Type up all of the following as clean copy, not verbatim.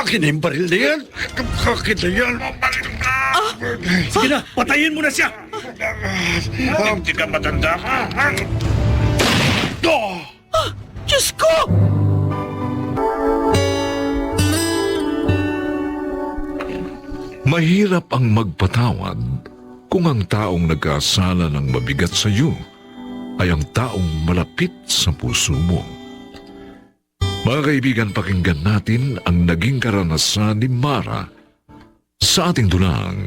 Akin na yung baril na yan! Akin na yan! Sige na, patayin mo na siya! Hindi ka matanda ka! Diyos ko! Mahirap ang magpatawad kung ang taong nagkasala ng mabigat sa iyo ay ang taong malapit sa puso mo. Mga kaibigan, pakinggan natin ang naging karanasan ni Mara sa ating dulang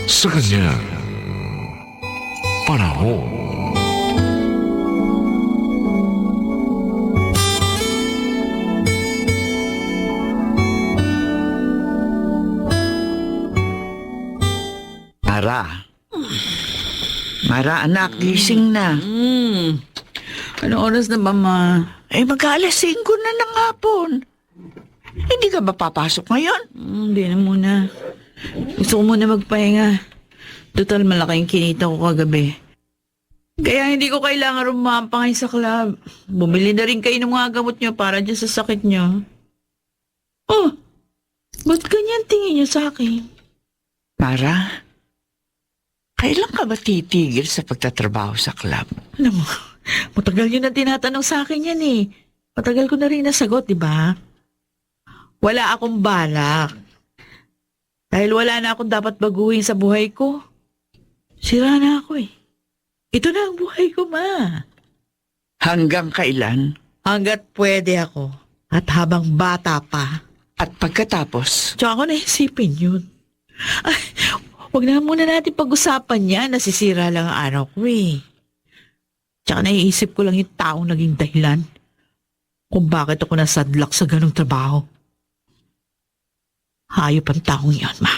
sa kanyang panahon. Mara, anak, gising na. Anong oras na ba, Ma? Mag-alas 5 na ng hapon. Hindi ka ba papasok ngayon? Hindi na muna. Gusto ko muna magpahinga. Total, malaking kinita ko kagabi. Kaya hindi ko kailangan rumampangay sa club. Bumili na rin kayo ng mga gamot nyo para dyan sa sakit nyo. Oh, ba't ganyan tingin nyo sa akin? Mara, kailan ka ba titigil sa pagtatrabaho sa club? Alam mo, matagal yun ang tinatanong sa akin yan eh. Matagal ko na rin nasagot, di ba? Wala akong balak. Dahil wala na akong dapat baguhin sa buhay ko. Sira na ako eh. Ito na ang buhay ko, Ma. Hanggang kailan? Hanggat pwede ako. At habang bata pa. At pagkatapos? Tsaka ko naisipin yun. Ay, wag na muna natin pag-usapan yan. Nasisira lang ang araw ko eh. Tsaka naiisip ko lang yung taong naging dahilan kung bakit ako nasadlak sa ganong trabaho. Hayop ang taong yun, Ma.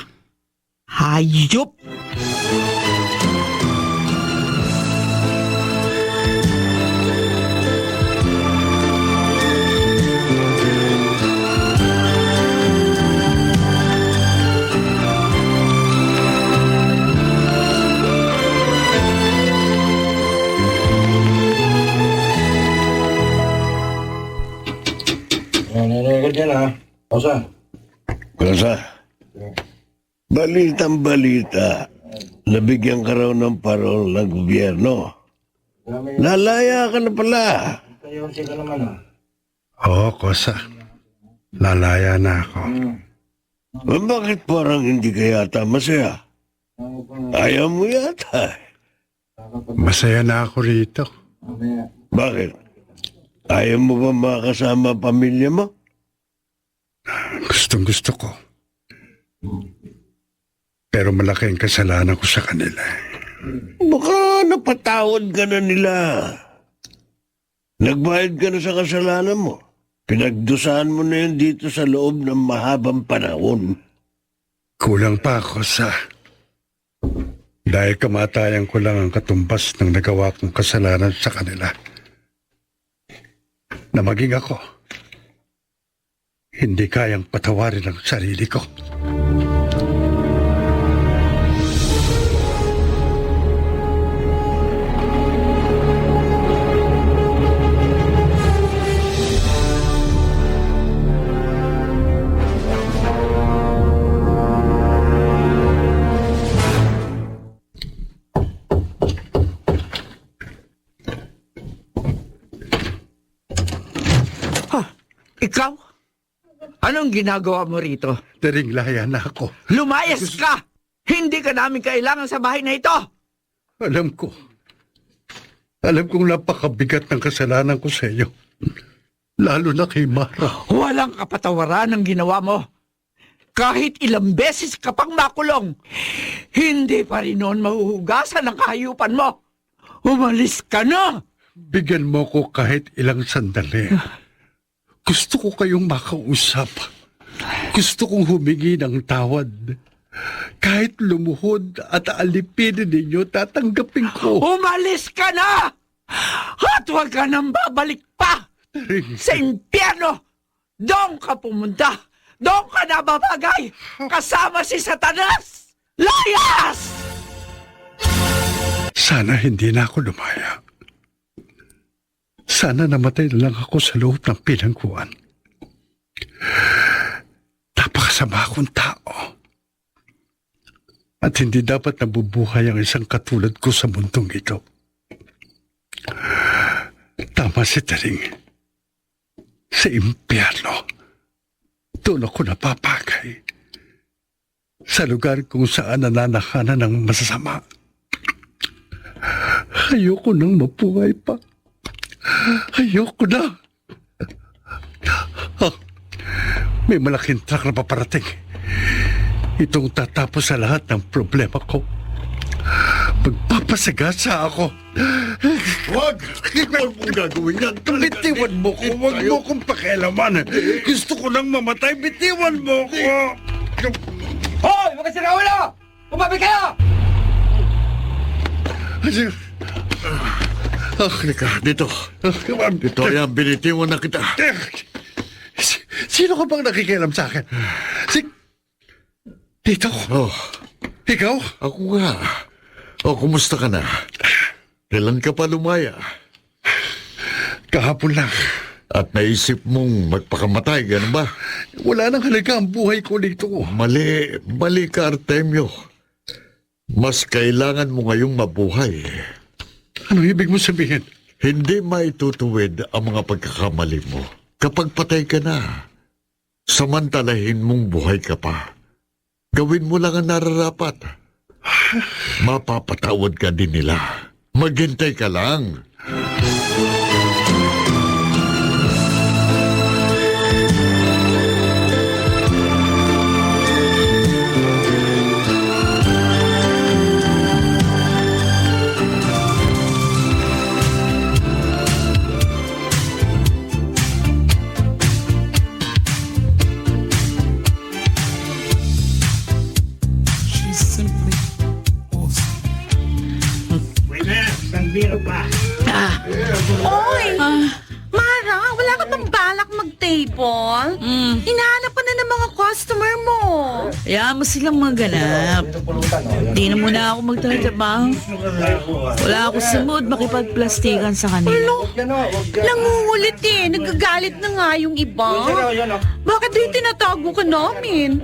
Hayop! Nananagot yan ha. Osa? Rosa, balitang balita, nabigyan ka raw ng parol ng gobyerno. Lalaya ka na pala. Oo, Kosa. Lalaya na ako. Bakit parang hindi ka yata masaya? Ayaw mo yata. Masaya na ako rito. Bakit? Ayaw mo ba makasama ang pamilya mo? Gustong gusto ko. Pero malaki ang kasalanan ko sa kanila. Baka napatawad ka na nila. Nagbayad ka na sa kasalanan mo. Pinagdusahan mo na yun dito sa loob ng mahabang panahon. Kulang pa ako sa... Dahil kamatayan ko lang ang katumbas ng nagawa kong kasalanan sa kanila. Na maging ako, hindi kayang patawarin ang sarili ko. Ikaw? Anong ginagawa mo rito? Taringlaya na ako. Lumayas ka! Hindi ka namin kailangan sa bahay na ito! Alam ko. Alam kong napakabigat ng kasalanan ko sa iyo. Lalo na kay Mara. Walang kapatawaran ang ginawa mo. Kahit ilang beses ka pang makulong, hindi pa rin noon mahuhugasan ang kahayupan mo. Umalis ka na! Bigyan mo ko kahit ilang sandali. Gusto ko kayong makausap. Gusto kong humingi ng tawad. Kahit lumuhod at alipin ninyo, tatanggapin ko. Umalis ka na! At huwag ka nang babalik pa! Sa impyerno! Doon ka pumunta! Doon ka na babagay! Kasama si Satanas! Layas! Sana hindi na ako lumaya. Sana namatay na lang ako sa loob ng pinangguan. Napakasama akong tao. At hindi dapat nabubuhay ang isang katulad ko sa mundong ito. Tama si Taring. Sa impyerno, doon ako napapagay. Sa lugar kung saan nananakanan ng masasama. Ayoko nang mabuhay pa. Ayoko na. Ah, may malaking truck na paparating. Itong tatapos sa lahat ng problema ko. Magpapasagasa ako. Wag! Huwag mong gagawin yan. Bitiwan mo ko. Huwag mo kong pakialaman. Gusto ko nang mamatay. Bitiwan mo ko. Hoy! Mga siraulo! Umabi kayo! Halika, dito. Dito, ayan, binitiwan na kita. Sino ka bang nakikialam sa akin? Dito. Oh, Ikaw? ako nga. Oh, kumusta ka na? Kailan ka pa lumaya? Kahapon lang. At naisip mong magpakamatay, gano'n ba? Wala nang halaga ang buhay ko dito. Mali ka, Artemio. Mas kailangan mo ngayong mabuhay. Ano ibig mo sabihin? Hindi maitutuwid ang mga pagkakamali mo. Kapag patay ka na, samantalahin mong buhay ka pa. Gawin mo lang ang nararapat. Mapapatawad ka din nila. Maghintay ka lang. Oy! Mara, wala ka bang balak mag-table? Hinahanap ka na ng mga customer mo. Hayaan mo silang maghanap. Di na muna ako magtatrabaho. Wala ako sa mood makipagplastikan sa kanila. Nangungulit eh. Nagagalit na nga yung iba. Bakit di tinatago ka namin?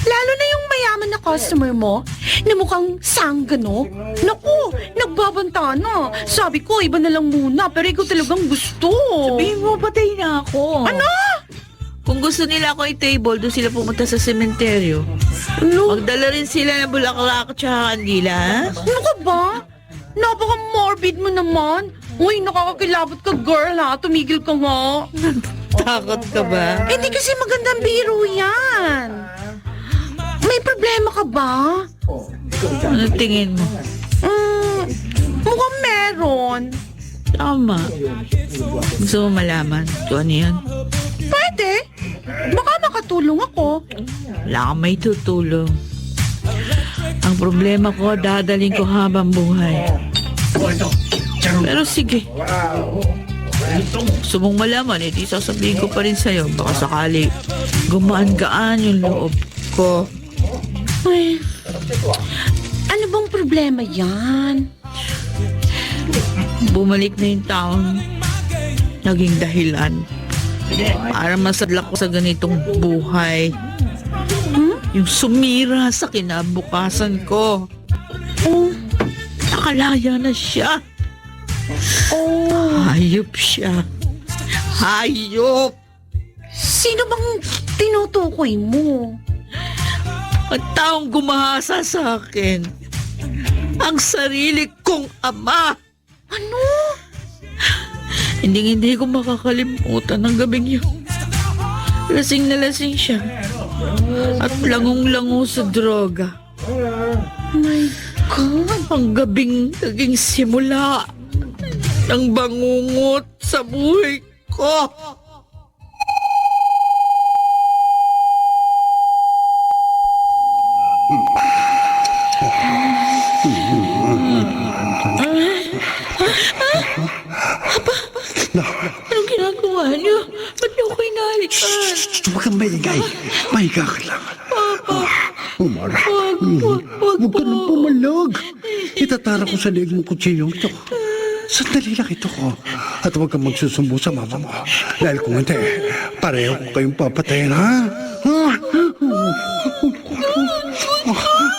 Lalo na yung mayaman na customer mo na mukhang sanggano. Naku, nagbabanta na. Sabi ko, iba na lang muna, pero ikaw talagang gusto. Sabihin mo, patay na ako. Ano? Kung gusto nila ako i-table, doon sila pumunta sa sementeryo. Ano? Magdala rin sila ng bulaklak at saka kandila. Ano ka ba? Napaka-morbid mo naman. Uy, nakakakilabot ka, girl, ha? Tumigil ka nga. Takot ka ba? Eh, di kasi magandang biro yan. May problema ka ba? Ano tingin mo? Mukhang meron. Tama. Gusto mo malaman kung ano yan? Pwede. Baka makatulong ako. Wala kang may tutulong. Ang problema ko, dadaling ko habang buhay. Pero sige. Gusto mong malaman, di sasabihin ko pa rin sa'yo. Baka sakali gumaan-gaan yung loob ko. Ay, ano bang problema yan? Bumalik na yung taong naging dahilan para masadlak ko sa ganitong buhay. Yung sumira sa kinabukasan ko. Nakalaya na siya. Hayop siya. Hayop! Sino bang tinutukoy mo? Ang taong gumahasa sa akin. Ang sarili kong ama. Ano? Hindi ko makakalimutan ng gabing yun. Lasing na lasing siya. At langong-lango sa droga. My God. Ang gabing naging simula ng bangungot sa buhay ko. Anong ginagawa niyo? Ba't niyo ko inahalikan? Huwag kang maingay. Mahiga ka lang. Umara. Wag Huwag ka po. nang pumalag. Itatara ko sa liig mong kutsiyong ito. Sandali lang ito ko. At huwag kang magsusumbo sa mama mo. Dahil kung hindi, Pareho ko kayong papatayin, ha?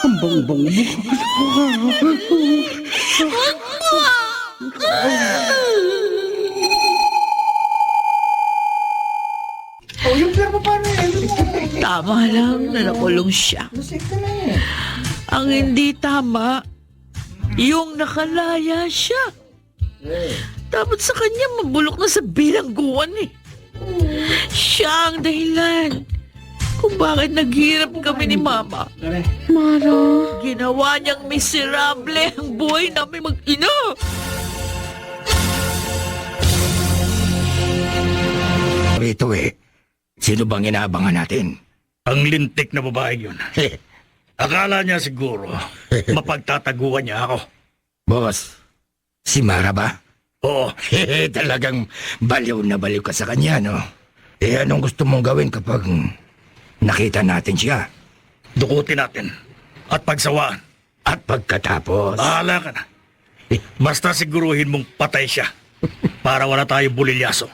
Ang bang-bang mo. Tama lang na nakulong siya. Ang hindi tama, yung nakalaya siya. Dapat sa kanya mabulok na sa bilangguan eh. Siya ang dahilan kung bakit naghirap kami ni Mama. Mara. Ginawa niyang miserable ang buhay namin mag-ina. Rito sino bang inaabangan natin? Ang lintik na babae yun. Akala niya siguro mapagtataguan niya ako. Boss, si Mara ba? Oo. Talagang baliw na baliw ka sa kanya, no? Anong gusto mong gawin kapag nakita natin siya? Dukutin natin at pagsawaan. At pagkatapos... Bahala ka na. Basta siguruhin mong patay siya para wala tayo bulilyaso.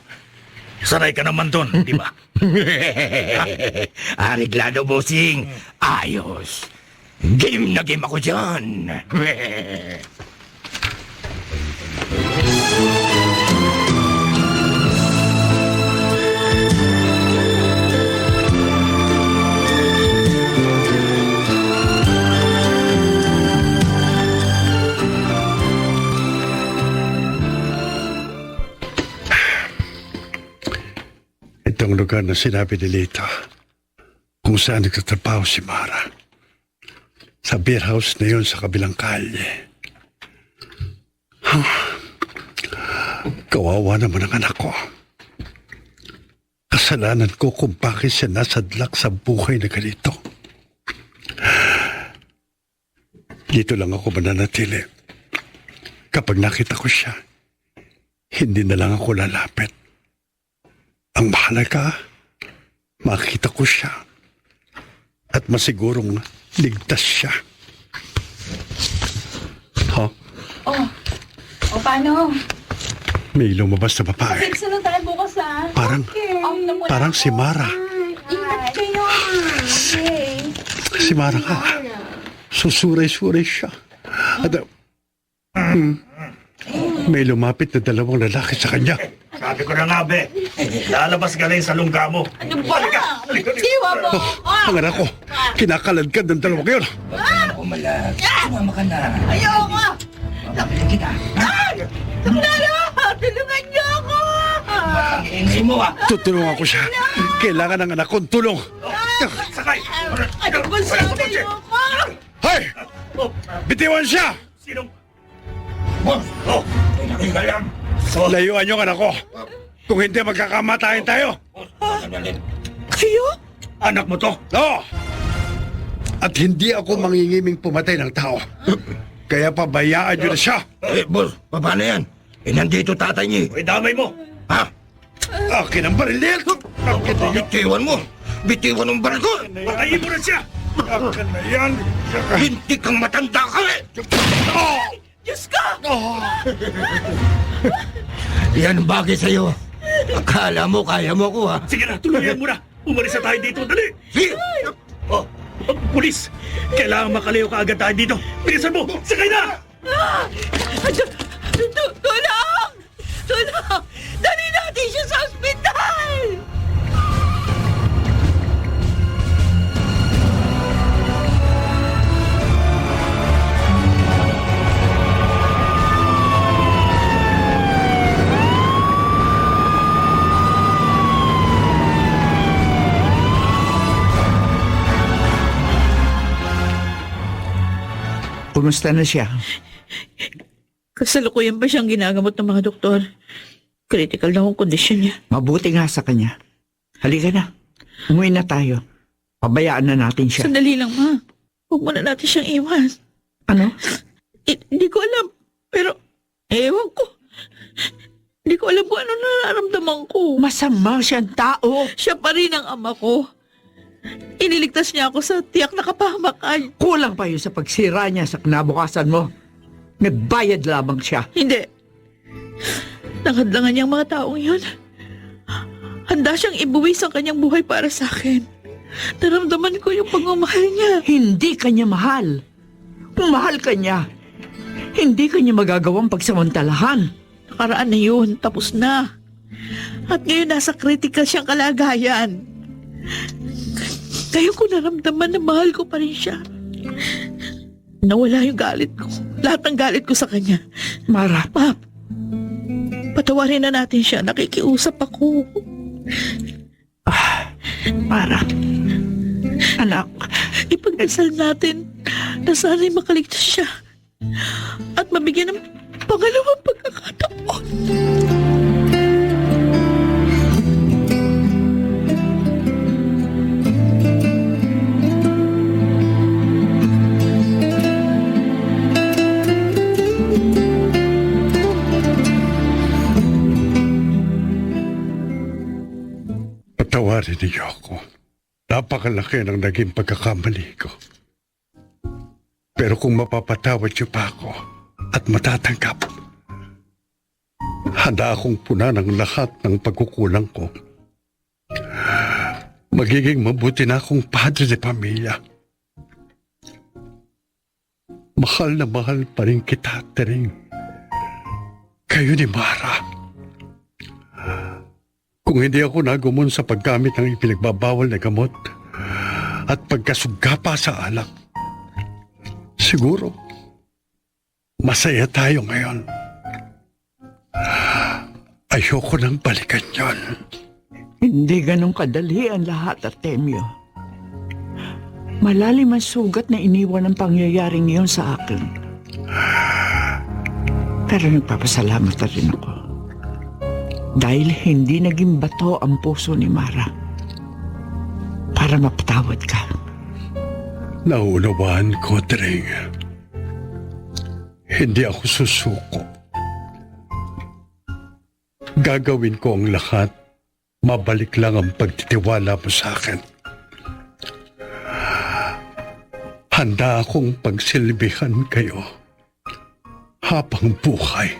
Sanay ka naman doon, di ba? Areglado, bossing. Ayos. Game na game ako dyan. Itong lugar na sinabi ni Lita, kung saan nagtatrabaho si Mara. Sa beer house na yun sa kabilang kalye. Kawawa naman ang anak ko. Kasalanan ko kung bakit siya nasadlak sa buhay na ganito. Dito lang ako mananatili. Kapag nakita ko siya, hindi na lang ako lalapit. Ang mahalaga, makita ko siya at masigurong ligtas siya. Ha? O paano? May lumabas na babae. Fix na tayo bukas ha. Parang si Mara. Ingat kayo. Okay. Si Mara ka. Susuray-suray siya. At may lumapit na dalawang lalaki sa kanya. Sabi ko na nga, be. Lalabas ka na yung salungga mo. Ano ba? Siwa mo. Ang anak ko, kinakaladkad ng dalawa kayo. Ako malag. Sumama ka na. Ayoko. Pagpapilin kita. Lalo, tulungan niyo ako. Ang ingay mo, Tutulungan ko siya. Kailangan ng anak kong tulong. Sakay! Ano ba sabi niyo ako? Hoy! Bitiwan siya! Sinong... Boss, Oh! may nakita yan. Layuan yung anak ko. Kung hindi, magkakamatayan tayo. Kayo? Anak mo to? Oo! At hindi ako mangingiming pumatay ng tao. Kaya pabayaan nyo na siya. Boss, paano yan? Nandito tatay niya. Uy, damay mo! Ha? Akin ang barilin! Akin na yun! Bitiwan mo. Bitiwan ang baril ko. Patayin mo na siya! Akin na yan! Hindi kang matanda ka Diyos ka! Yan ang bagay sa'yo. Akala mo kaya mo ko, ha? Sige na, tuluyan mo na! Umalis na tayo dito, dali! Sige. Oh, pulis! Kailangan makalayo ka agad tayo dito! Bilisan mo! Sakay na! Tulong! Tulong! Dali natin siya sa ospital! Kumusta na siya? Kasalukuyan ba siyang ginagamot ng mga doktor? Critical na ang kondisyon niya. Mabuti nga sa kanya. Halika na. Umuwi na tayo. Pabayaan na natin siya. Sandali lang, Ma. Huwag muna natin siyang iwan. Ano? Hindi ko alam. Pero, ewan ko. Hindi ko alam kung ano nararamdaman ko. Masama siyang tao. Siya pa rin ang ama ko. Iniligtas niya ako sa tiyak na kapahamakan. Kulang pa yun sa pagsira niya sa kinabukasan mo. Nagbayad lamang siya. Hindi. Nakadlangan niya ang mga taong yun. Handa siyang ibuwis ang kanyang buhay para sa akin. Naramdaman ko yung pagmamahal niya. Hindi ka niya mahal. Kung mahal ka niya, hindi ka niya magagawang pagsamantalahan. Nakaraan na yun, tapos na. At ngayon nasa critical siyang kalagayan. Ngayon ko naramdaman na mahal ko pa rin siya. Nawala yung galit ko. Lahat ng galit ko sa kanya. Mara, Pap, patawarin na natin siya. Nakikiusap ako. Mara. Anak, Ipagdasal natin na sana'y makaligtas siya at mabigyan ng pangalawang pagkakataon. Patawarin niyo ako. Napakalaki ng naging pagkakamali ko. Pero kung mapapatawad niyo pa ako at matatanggap, handa akong punan ang lahat ng pagkukulang ko. Magiging mabuti na akong padre de pamilya. Mahal na mahal pa rin kita, Tering. Kayo ni Mara. Kung hindi ako nagumon sa paggamit ng ipinagbabawal na gamot at pagkasugapa sa alak, siguro masaya tayo ngayon. Ayoko nang balikan yon. hindi ganun kadali ang lahat, Artemio. Malalim ang sugat na iniwan ng pangyayaring iyon sa akin. Pero nagpapasalamat na rin ako. Dahil hindi naging bato ang puso ni Mara para mapatawad ka. Naunawaan ko, Tring. Hindi ako susuko. Gagawin ko ang lahat. Mabalik lang ang pagtitiwala mo sa akin. Handa akong pagsilbihan kayo habang buhay.